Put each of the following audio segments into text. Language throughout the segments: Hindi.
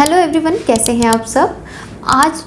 हेलो एवरीवन, कैसे हैं आप सब। आज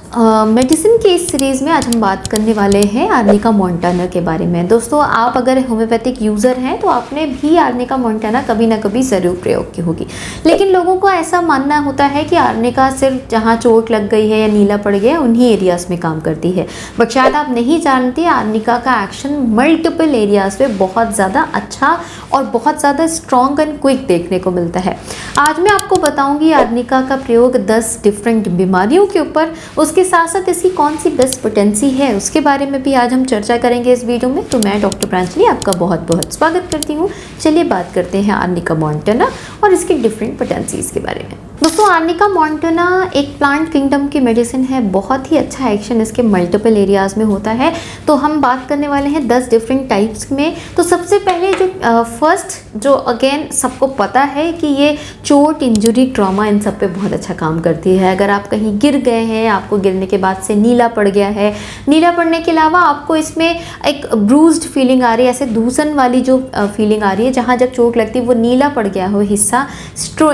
मेडिसिन के इस सीरीज़ में आज हम बात करने वाले हैं आर्निका मोंटाना के बारे में। दोस्तों, आप अगर होम्योपैथिक यूज़र हैं तो आपने भी आर्निका मोंटाना कभी ना कभी ज़रूर प्रयोग की होगी। लेकिन लोगों को ऐसा मानना होता है कि आर्निका सिर्फ जहाँ चोट लग गई है या नीला पड़ गया उन्हीं एरियाज़ में काम करती है, बट शायद आप नहीं जानते आर्निका का एक्शन मल्टीपल एरियाज़ में बहुत ज़्यादा अच्छा और बहुत ज़्यादा स्ट्रॉन्ग एंड क्विक देखने को मिलता है। आज मैं आपको बताऊँगी आर्निका का प्रयोग 10 डिफरेंट बीमारियों के ऊपर, उसके साथ साथ इसकी कौन सी बेस्ट पोटेंसी है उसके बारे में भी आज हम चर्चा करेंगे इस वीडियो में। तो मैं डॉक्टर प्रांजलि आपका बहुत बहुत स्वागत करती हूँ। चलिए बात करते हैं आर्निका मोंटाना और इसकी डिफरेंट पोटेंसीज के बारे में। दोस्तों, आर्निका मोंटाना एक प्लांट किंगडम की मेडिसिन है। बहुत ही अच्छा एक्शन इसके मल्टीपल एरियाज़ में होता है। तो हम बात करने वाले हैं 10 डिफरेंट टाइप्स में। तो सबसे पहले जो फर्स्ट, जो अगेन सबको पता है कि ये चोट, इंजरी, ट्रॉमा, इन सब पे बहुत अच्छा काम करती है। अगर आप कहीं गिर गए हैं, आपको गिरने के बाद से नीला पड़ गया है, नीला पड़ने के अलावा आपको इसमें एक ब्रूज्ड फीलिंग आ रही है, ऐसे धूसन वाली जो फीलिंग आ रही है, जहाँ जब चोट लगती है वो नीला पड़ गया हो हिस्सा,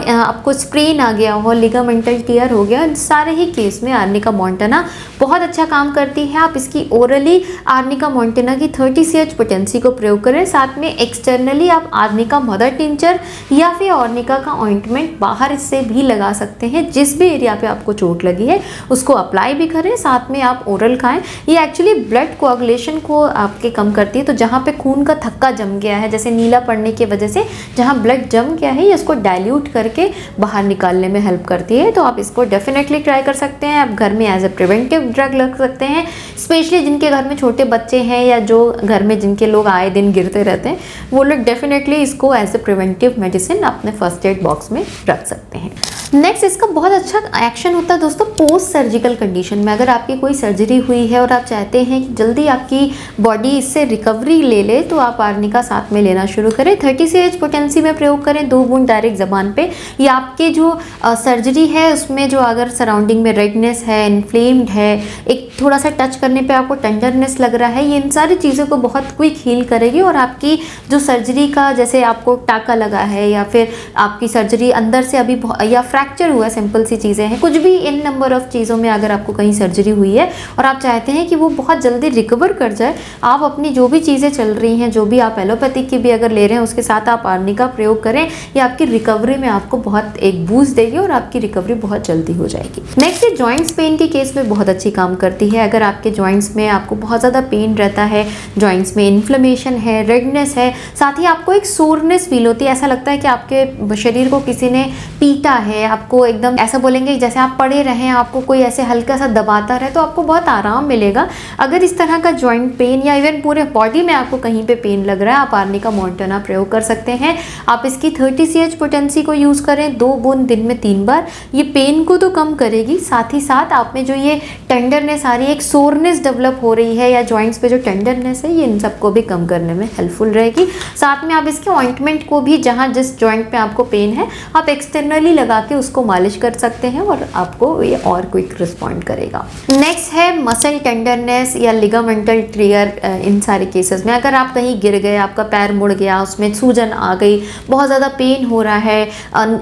आपको स्प्रेन आ गया हो, लिगामेंटल टियर हो गया, सारे ही केस में आर्निका मोंटाना बहुत अच्छा काम करती है। आप इसकी ओरली आर्निका मोंटाना की 30 CH पोटेंसी को प्रयोग करें। साथ में एक्सटर्नली आप आर्निका मदर टिंचर या फिर आर्निका का ऑइंटमेंट बाहर इससे भी लगा सकते हैं। जिस भी एरिया पे आपको चोट लगी है उसको अप्लाई भी करें, साथ में आप ओरल खाएं। ये एक्चुअली ब्लड कोआगुलेशन को आपके कम करती है। तो जहाँ पे खून का थक्का जम गया है, जैसे नीला पड़ने की वजह से जहाँ ब्लड जम गया है, ये इसको डाइल्यूट करके बाहर निकालने में हेल्प करती है। तो आप इसको डेफिनेटली ट्राई कर सकते हैं। आप घर में एज ए प्रिवेंटिव ड्रग लग सकते हैं, स्पेशली जिनके घर में छोटे बच्चे हैं या जो घर में जिनके लोग आए दिन गिरते रहते हैं, वो लोग डेफिनेटली इसको एज ए प्रिवेंटिव मेडिसिन अपने फर्स्ट एड बॉक्स में रख सकते हैं। नेक्स्ट, इसका बहुत अच्छा एक्शन होता है दोस्तों पोस्ट सर्जिकल कंडीशन में। अगर आपकी कोई सर्जरी हुई है और आप चाहते हैं कि जल्दी आपकी बॉडी इससे रिकवरी ले ले, तो आप आर्निका साथ में लेना शुरू करें। 30 CH पोटेंसी में प्रयोग करें, 2 बूंद डायरेक्ट ज़बान पे। या आपके जो सर्जरी है उसमें जो अगर सराउंडिंग में रेडनेस है, इन्फ्लेम्ड है, एक थोड़ा सा टच करने पे आपको टेंडरनेस लग रहा है, ये इन सारी चीज़ों को बहुत क्विक हील करेगी। और आपकी जो सर्जरी का, जैसे आपको टाका लगा है या फिर आपकी सर्जरी अंदर से अभी या फ्रैक्चर हुआ है, सिंपल सी चीज़ें हैं, कुछ भी इन नंबर ऑफ चीज़ों में अगर आपको कहीं सर्जरी हुई है और आप चाहते हैं कि वो बहुत जल्दी रिकवर कर जाए, आप अपनी जो भी चीज़ें चल रही हैं, जो भी आप एलोपैथिक की भी अगर ले रहे हैं, उसके साथ आप आर्निका प्रयोग करें, ये आपकी रिकवरी में आपको बहुत एक बूस्ट देगी और आपकी रिकवरी बहुत जल्दी हो जाएगी। नेक्स्ट, ये जॉइंट्स पेन के केस में बहुत अच्छी काम करती है। अगर आपके जॉइंट्स में आपको बहुत ज़्यादा पेन रहता है, जॉइंट्स में इन्फ्लेमेशन है, रेडनेस है, साथ ही आपको एक सोरनेस फील होती है, ऐसा लगता है कि आपके शरीर को किसी ने पीटा है, आपको एकदम ऐसा बोलेंगे जैसे आप पड़े रहें, आपको कोई ऐसे हल्का सा दबाता रहे, तो आपको बहुत आराम मिलेगा। अगर इस तरह का जॉइंट पेन या इवन पूरे बॉडी में आपको कहीं पे पेन लग रहा है, आप आर्निका मोंटाना प्रयोग कर सकते हैं। आप इसकी 30 CH पोटेंसी को यूज़ करें, 2 बूंद दिन में 3 बार। ये पेन को तो कम करेगी, साथ ही साथ आप में जो ये टेंडरनेस आ रही है, एक सोरनेस डेवलप हो रही है, या जॉइंट्स पे जो टेंडरनेस है, ये इन सबको भी कम करने में हेल्पफुल रहेगी। साथ में आप इसके ऑइंटमेंट को भी, जहाँ जिस जॉइंट पे आपको पेन है, आप एक्सटर्नली लगा के उसको मालिश कर सकते हैं और आपको ये और क्विक रिस्पॉन्ड करेगा। नेक्स्ट है मसल टेंडरनेस या लिगामेंटल टियर। इन सारे केसेस में अगर आप कहीं गिर गए, आपका पैर मुड़ गया, उसमें सूजन आ गई, बहुत ज़्यादा पेन हो रहा है,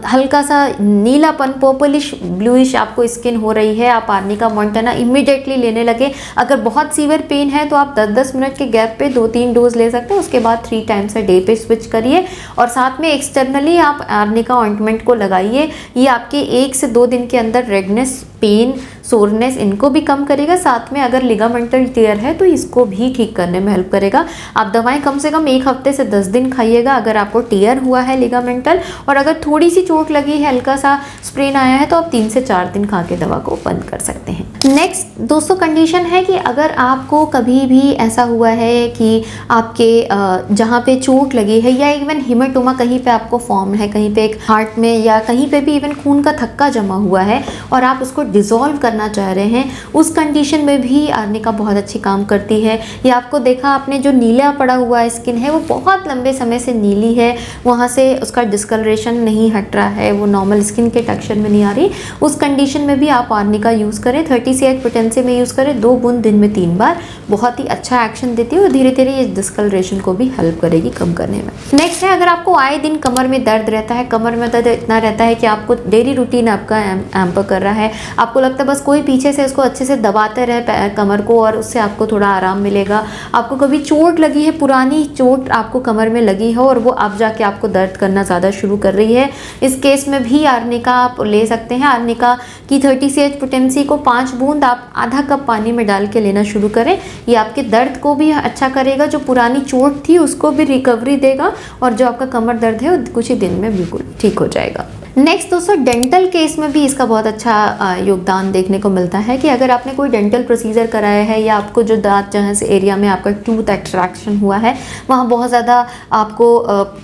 हल्का सा नीलापन, पर्पलिश ब्लूइश आपको स्किन हो रही है, आप आर्निका मोंटाना इमीडिएटली लेने लगे। अगर बहुत सीवियर पेन है तो आप 10-10 मिनट के गैप पे 2-3 डोज ले सकते हैं। उसके बाद 3 टाइम्स अ डे पे स्विच करिए और साथ में एक्सटर्नली आप आर्निका ऑइंटमेंट को लगाइए। ये आपके 1 से 2 दिन के अंदर रेडनेस, पेन, सोरनेस, इनको भी कम करेगा। साथ में अगर लिगामेंटल टियर है तो इसको भी ठीक करने में हेल्प करेगा। आप दवाएं कम से कम 1 हफ्ते से 10 दिन खाइएगा अगर आपको टियर हुआ है लिगामेंटल, और अगर थोड़ी सी चोट लगी है, हल्का सा स्प्रेन आया है, तो आप 3 से 4 दिन खा के दवा को बंद कर सकते हैं। नेक्स्ट दोस्तों, कंडीशन है कि अगर आपको कभी भी ऐसा हुआ है कि आपके जहाँ पे चोट लगी है या इवन हिमेटोमा कहीं पे आपको फॉर्म है, कहीं पे एक हार्ट में या कहीं पे भी इवन खून का थक्का जमा हुआ है और आप उसको डिसॉल्व करना करना चाह रहे हैं, उस कंडीशन में भी आर्निका बहुत अच्छी काम करती है। ये आपको देखा आपने, जो नीला पड़ा हुआ स्किन है वो बहुत लंबे समय से नीली है, वहाँ से उसका डिस्कलरेशन नहीं हट रहा है, वो नॉर्मल स्किन के टेक्सचर में नहीं आ रही, उस कंडीशन में भी आप आर्निका यूज़ करें। 30 पोटेंसी में यूज़ करें, 2 बूंद दिन में 3 बार, बहुत ही अच्छा एक्शन देती है और धीरे धीरे ये डिस्कलरेशन को भी हेल्प करेगी कम करने में। नेक्स्ट है, अगर आपको आए दिन कमर में दर्द रहता है, कमर में दर्द इतना रहता है कि आपको डेली रूटीन आपका एम्पर कर रहा है, आपको लगता है बस कोई पीछे से उसको अच्छे से दबाते रहे कमर को और उससे आपको थोड़ा आराम मिलेगा, आपको कभी चोट लगी है, पुरानी चोट आपको कमर में लगी है और वो अब जाके आपको दर्द करना ज़्यादा शुरू कर रही है, इस केस में भी आर्निका आप ले सकते हैं। आर्निका की 30 पोटेंसी को 5 बूंद आप आधा कप पानी में डाल के लेना शुरू करें। ये आपके दर्द को भी अच्छा करेगा, जो पुरानी चोट थी उसको भी रिकवरी देगा और जो आपका कमर दर्द है वो कुछ ही दिन में बिल्कुल ठीक हो जाएगा। नेक्स्ट दोस्तों, डेंटल केस में भी इसका बहुत अच्छा योगदान देखने को मिलता है कि अगर आपने कोई डेंटल प्रोसीजर कराया है या आपको जो दांत जहाँ से एरिया में आपका टूथ एक्सट्रैक्शन हुआ है वहाँ बहुत ज़्यादा आपको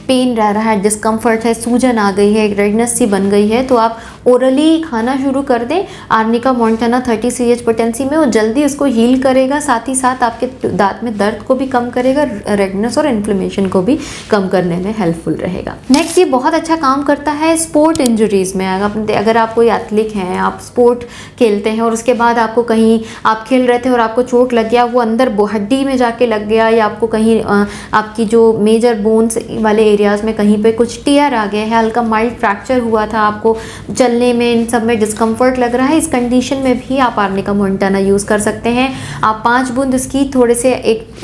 पेन रह रहा है, डिस्कम्फर्ट है, सूजन आ गई है, रेडनेस सी बन गई है, तो आप ओरली खाना शुरू कर दें आर्निका मोंटाना 30 पोटेंसी में, वो जल्दी उसको हील करेगा, साथ ही साथ आपके दांत में दर्द को भी कम करेगा, रेडनेस और इन्फ्लेमेशन को भी कम करने में हेल्पफुल रहेगा। नेक्स्ट, ये बहुत अच्छा काम करता है स्पोर्ट इंजरीज़ में। अगर आप कोई एथलीट हैं, आप स्पोर्ट खेलते हैं और उसके बाद आपको कहीं आप खेल रहे थे और आपको चोट लग गया, वो अंदर हड्डी में जाके लग गया या आपको कहीं आपकी जो मेजर बोन्स वाले एरियाज़ में कहीं पे कुछ टीयर आ गए हैं, हल्का माइल्ड फ्रैक्चर हुआ था, आपको चलने में इन सब में डिस्कम्फर्ट लग रहा है, इस कंडीशन में भी आप आर्निका मोंटाना यूज़ कर सकते हैं। आप 5 बूंद इसकी थोड़े से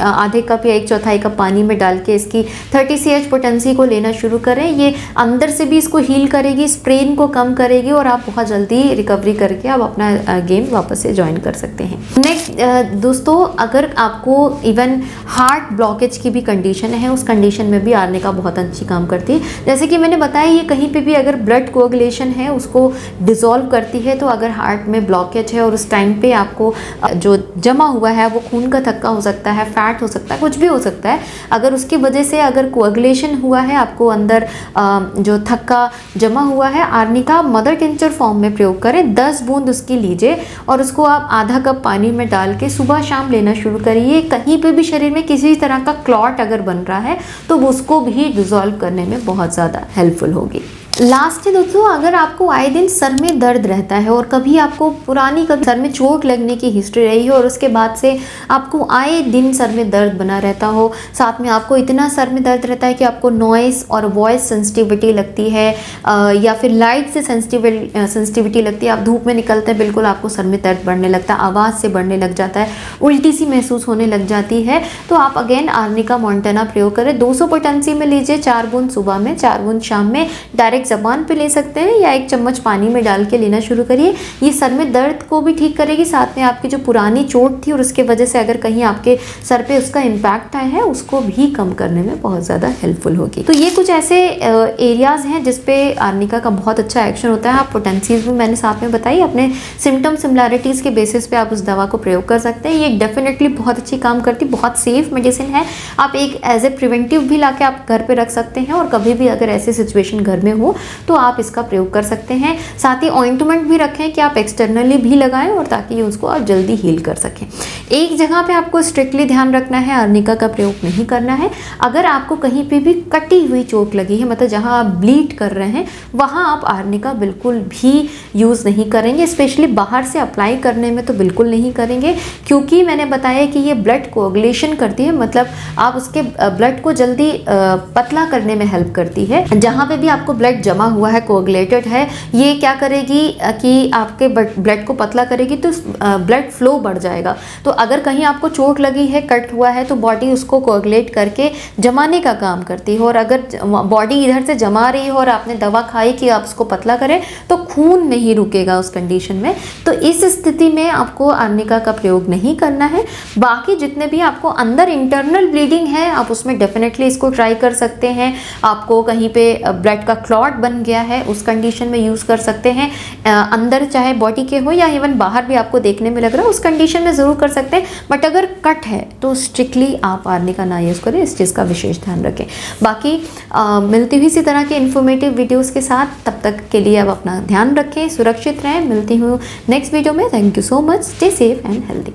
आधे कप या 1/4 कप पानी में डाल के इसकी 30 पोटेंसी को लेना शुरू करें। ये अंदर से भी इसको हील करेगी, स्प्रेन को कम करेगी और आप बहुत जल्दी रिकवरी करके आप अपना गेम वापस से ज्वाइन कर सकते हैं। नेक्स्ट दोस्तों, अगर आपको इवन हार्ट ब्लॉकेज की भी कंडीशन है, उस कंडीशन में भी आर्निका बहुत अच्छी काम करती है। जैसे कि मैंने बताया, ये कहीं पे भी अगर ब्लड कोagulation है उसको डिसॉल्व करती है, तो अगर हार्ट में ब्लॉकेज है और उस टाइम पे आपको जो जमा हुआ है वो खून का थक्का हो सकता है, फैट हो सकता है, कुछ भी हो सकता है, अगर उसकी वजह से अगर कोagulation हुआ है, आपको अंदर जो थक्का जमा हुआ है, आर्निका मदर टिंचर फॉर्म में प्रयोग करें, 10 बूंद उसकी लीजिए और उसको आप आधा कप पानी में डाल के सुबह शाम लेना शुरू करिए। कहीं पे भी शरीर में किसी तरह का क्लॉट अगर बन रहा है तो उसको भी डिसॉल्व करने में बहुत ज़्यादा हेल्पफुल होगी। लास्ट है दोस्तों, अगर आपको आए दिन सर में दर्द रहता है और कभी आपको पुरानी कभी सर में चोट लगने की हिस्ट्री रही हो और उसके बाद से आपको आए दिन सर में दर्द बना रहता हो, साथ में आपको इतना सर में दर्द रहता है कि आपको नॉइस और वॉइस सेंसिटिविटी लगती है या फिर लाइट से सेंसिटिविटी लगती है, आप धूप में निकलते हैं बिल्कुल आपको सर में दर्द बढ़ने लगता है, आवाज़ से बढ़ने लग जाता है, उल्टी सी महसूस होने लग जाती है, तो आप अगेन आर्निका मोंटाना प्रयोग करें। 200 पोटेंसी में लीजिए, 4 बूंद सुबह में, 4 बूंद शाम में, डायरेक्ट ज़बान पे ले सकते हैं या 1 चम्मच पानी में डाल के लेना शुरू करिए। ये सर में दर्द को भी ठीक करेगी, साथ में आपकी जो पुरानी चोट थी और उसके वजह से अगर कहीं आपके सर पे उसका इम्पैक्ट आया है उसको भी कम करने में बहुत ज़्यादा हेल्पफुल होगी। तो ये कुछ ऐसे एरियाज़ हैं जिसपे आर्निका का बहुत अच्छा एक्शन होता है। आप पोटेंसीज भी मैंने साथ में बताई, अपने सिम्टम सिमिलैरिटीज़ के बेसिस पे आप उस दवा को प्रयोग कर सकते हैं। ये डेफिनेटली बहुत अच्छी काम करती, बहुत सेफ मेडिसिन है। आप एक एज ए प्रिवेंटिव भी ला के आप घर पर रख सकते हैं और कभी भी अगर ऐसी सिचुएशन घर में हो तो आप इसका प्रयोग कर सकते हैं। साथ ही ऑइंटमेंट भी रखें कि आप एक्सटर्नली भी लगाएं और ताकि उसको आप जल्दी हील कर सकें। एक जगह पे आपको स्ट्रिक्टली ध्यान रखना है, आर्निका का प्रयोग नहीं करना है। अगर आपको कहीं पे भी कटी हुई चोट लगी है, मतलब जहां आप ब्लीड कर रहे हैं, वहां आप आर्निका बिल्कुल भी यूज़ नहीं करेंगे। स्पेशली बाहर से अप्लाई करने में तो बिल्कुल नहीं करेंगे, क्योंकि मैंने बताया कि ये ब्लड कोagulation करती है, मतलब आप उसके ब्लड को जल्दी पतला करने में हेल्प करती है। जहाँ पे भी आपको ब्लड जमा हुआ है, कोagulated है, ये क्या करेगी कि आपके ब्लड को पतला करेगी, तो ब्लड फ्लो बढ़ जाएगा। तो अगर कहीं आपको चोट लगी है, कट हुआ है, तो बॉडी उसको कोagulate करके जमाने का काम करती है, और अगर बॉडी इधर से जमा रही है और आपने दवा खाई कि आप उसको पतला करें, तो खून नहीं रुकेगा उस कंडीशन में। तो इस स्थिति में आपको आर्निका का प्रयोग नहीं करना है। बाकी जितने भी आपको अंदर इंटरनल ब्लीडिंग है, आप उसमें डेफिनेटली इसको ट्राई कर सकते हैं। आपको कहीं पे ब्लड का क्लॉट क्लॉट बन गया है उस कंडीशन में यूज़ कर सकते हैं। अंदर चाहे बॉडी के हो या इवन बाहर भी आपको देखने में लग रहा है उस कंडीशन में ज़रूर कर सकते हैं, बट अगर कट है तो स्ट्रिक्टली आप आर्निका ना यूज़ करें, इस चीज़ का विशेष ध्यान रखें। बाकी मिलती हुई इसी तरह के इन्फॉर्मेटिव वीडियोज़ के साथ, तब तक के लिए आप अपना ध्यान रखें, सुरक्षित रहें। मिलती हूँ नेक्स्ट वीडियो में। Thank you so much, stay safe and healthy.